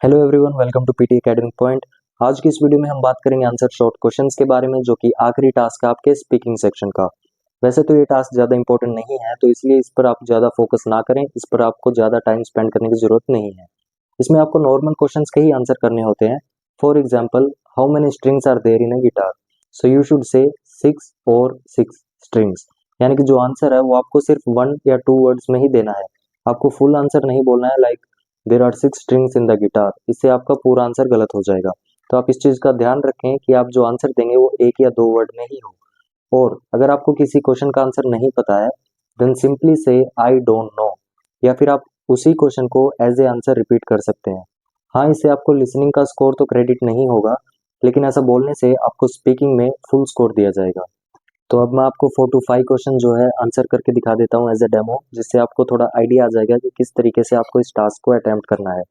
Hello everyone, welcome to PT academic point. आज की इस वीडियो में हम बात करेंगे आंसर शॉर्ट क्वेश्चंस के बारे में, जो कि आखिरी टास्क है आपके स्पीकिंग सेक्शन का। वैसे तो ये टास्क ज़्यादा इंपॉर्टेंट नहीं है, तो इसलिए इस पर आप ज़्यादा फोकस ना करें, इस पर आपको ज़्यादा टाइम स्पेंड करने की जरूरत नहीं है। इसमें आपको नॉर्मल क्वेश्चंस के ही आंसर करने होते हैं। For example, how many strings are there in a guitar, so you should say 6 और 6 स्ट्रिंग्स। यानी कि जो आंसर है वो आपको सिर्फ 1 या 2 वर्ड्स में ही देना है। आपको फुल आंसर नहीं बोलना है, like there are 6 strings in the guitar. इससे आपका पूरा आंसर गलत हो जाएगा। तो आप इस चीज का ध्यान रखें कि आप जो आंसर देंगे वो 1 या 2 वर्ड में ही हो। और अगर आपको किसी क्वेश्चन का आंसर नहीं पता है, देन सिंपली से आई डोंट नो, या फिर आप उसी क्वेश्चन को एज ए आंसर रिपीट कर सकते हैं। हाँ, इससे आपको लिसनिंग का स्कोर तो क्रेडिट नहीं होगा, लेकिन ऐसा बोलने से आपको स्पीकिंग में फुल स्कोर दिया जाएगा। तो अब मैं आपको 4 to 5 क्वेश्चन जो है आंसर करके दिखा देता हूँ एज अ डेमो, जिससे आपको थोड़ा आइडिया आ जाएगा कि किस तरीके से आपको इस टास्क को अटेम्प्ट करना है।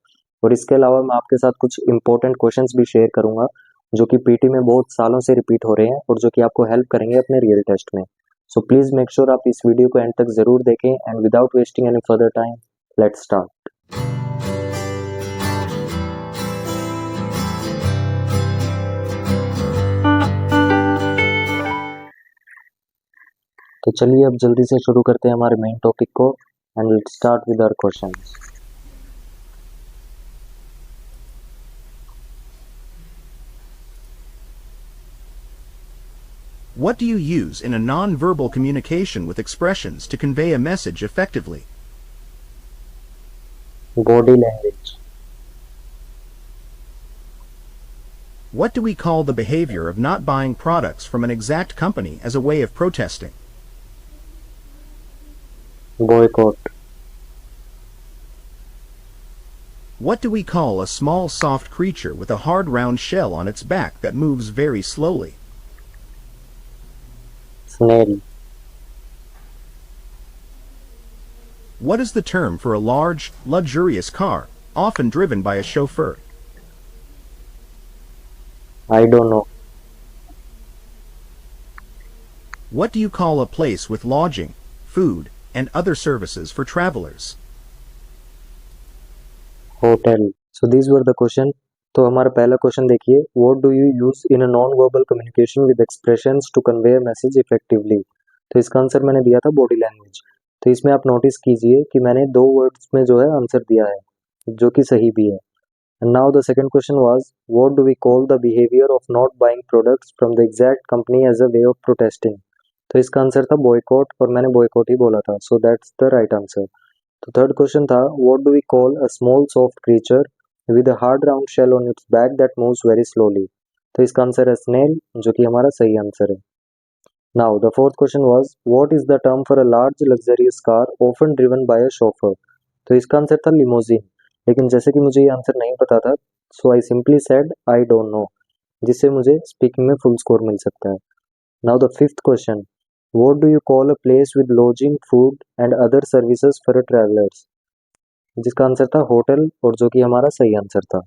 और इसके अलावा मैं आपके साथ कुछ इंपॉर्टेंट क्वेश्चंस भी शेयर करूंगा, जो कि पीटी में बहुत सालों से रिपीट हो रहे हैं और जो कि आपको हेल्प करेंगे अपने रियल टेस्ट में। सो प्लीज मेक श्योर आप इस वीडियो को एंड तक जरूर देखें, and without wasting any further time, let's start. तो चलिए अब जल्दी से शुरू करते हैं हमारे मेन टॉपिक को, and let's start with our questions. What do you use in a non-verbal communication with expressions to convey a message effectively? Body language. What do we call the behavior of not buying products from an exact company as a way of protesting? Boycott. What do we call a small soft creature with a hard round shell on its back that moves very slowly? Snail. What is the term for a large, luxurious car, often driven by a chauffeur? I don't no. What do you call a place with lodging, food, and other services for travelers? Hotel. So these were the question. तो हमारा पहला question देखिए, what do you use in a non verbal communication with expressions to convey a message effectively. तो इसका answer मैंने दिया था body language. तो इसमें आप नोटिस कीजिए कि मैंने 2 वर्ड्स में जो है आंसर दिया है, जो कि सही भी है। And now the second question was, what do we call the behaviour of not buying products from the exact company as a way of protesting. तो इसका आंसर था बॉयकॉट, और मैंने बॉयकॉट ही बोला था, so that's the right answer. तो third question था, what do we call a small soft creature with a hard round shell on its back that moves very slowly. तो इसका आंसर है स्नेल, जो कि हमारा सही आंसर है। Now the fourth question was, what is the term for a large luxurious car often driven by a chauffeur. तो इसका आंसर था लिमोजिन, लेकिन जैसे कि मुझे ये आंसर नहीं पता था, so I simply said I don't know, जिससे मुझे स्पीकिंग में फुल स्कोर मिल सकता है। Now the fifth question, what do you call a place with lodging, food and other services for a travellers. जिसका आंसर था होटल, और जो कि हमारा सही आंसर था।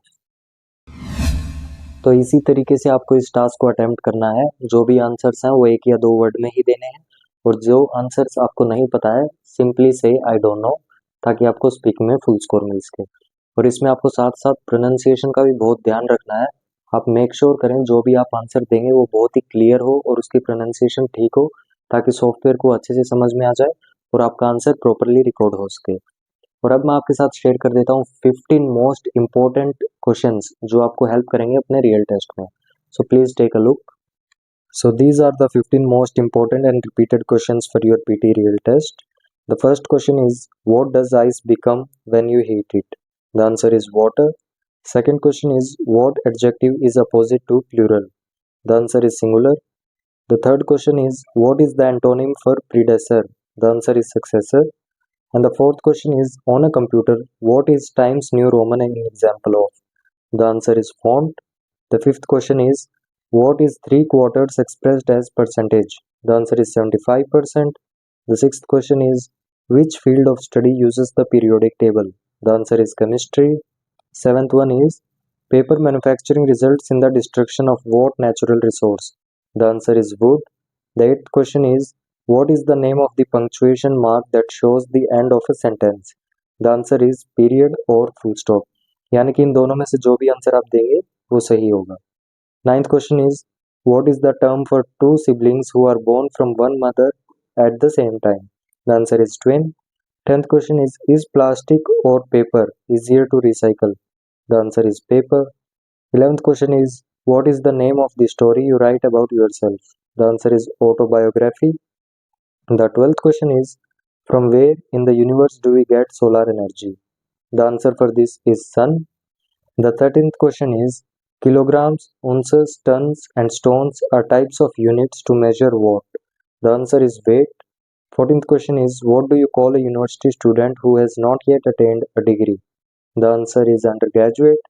तो इसी तरीके से आपको इस टास्क को अटेम्प्ट करना है। जो भी आंसर्स हैं वो 1 या 2 वर्ड में ही देने हैं, और जो आंसर्स आपको नहीं पता है, सिंपली से आई डोंट नो, ताकि आपको स्पीकिंग में फुल स्कोर मिल सके। और इसमें आपको साथ साथ प्रोनाउंसिएशन का भी बहुत ध्यान रखना है। आप मेक श्योर करें जो भी आप आंसर देंगे वो बहुत ही क्लियर हो और उसकी प्रोनाउंसिएशन ठीक हो, ताकि सॉफ्टवेयर को अच्छे से समझ में आ जाए और आपका आंसर प्रॉपरली रिकॉर्ड हो सके। और अब मैं आपके साथ शेयर कर देता हूँ 15 मोस्ट इंपॉर्टेंट क्वेश्चंस जो आपको हेल्प करेंगे अपने रियल टेस्ट में। So please take a look. So these are the 15 most important and repeated questions for your PT real test. The first question is, what does ice become when you heat it. The answer is water. Second question is, what adjective is opposite to plural? The answer is singular. The third question is, what is the antonym for predecessor? The answer is successor. And the fourth question is, on a computer, what is Times New Roman an example of? The answer is font. The fifth question is, what is 3 quarters expressed as percentage? The answer is 75%. The sixth question is, which field of study uses the periodic table? The answer is chemistry. Seventh one is, paper manufacturing results in the destruction of what natural resource? The answer is wood. The eighth question is, what is the name of the punctuation mark that shows the end of a sentence? The answer is period or full stop. यानी कि इन दोनों में से जो भी answer आप देंगे वो सही होगा। 9th question is what is the term for two siblings who are born from one mother at the same time? The answer is twin. 10th question is plastic or paper easier to recycle? The answer is paper. 11th question is what is the name of the story you write about yourself? The answer is autobiography. The 12th question is from where in the universe do we get solar energy? The answer for this is sun. The 13th question is kilograms, ounces, tons and stones are types of units to measure what? The answer is weight. 14th question is what do you call a university student who has not yet attained a degree? The answer is undergraduate.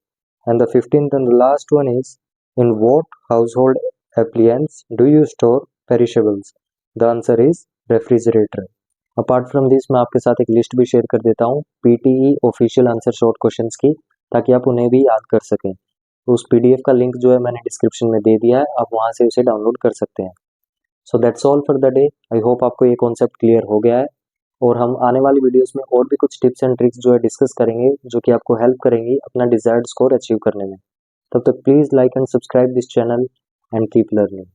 And the 15th and the last one is in what household appliance do you store perishables? The answer is refrigerator. Apart from this मैं आपके साथ एक list भी share कर देता हूँ PTE official answer short questions की, ताकि आप उन्हें भी याद कर सकें। उस पीडीएफ का लिंक जो है मैंने डिस्क्रिप्शन में दे दिया है, आप वहाँ से उसे डाउनलोड कर सकते हैं। So that's all for the day. I hope आपको ये कॉन्सेप्ट क्लियर हो गया है, और हम आने वाली वीडियोस में और भी कुछ टिप्स एंड ट्रिक्स जो है डिस्कस करेंगे, जो कि आपको हेल्प करेंगी अपना डिजायर्ड स्कोर अचीव करने में। तब तक please like and subscribe this channel and keep learning.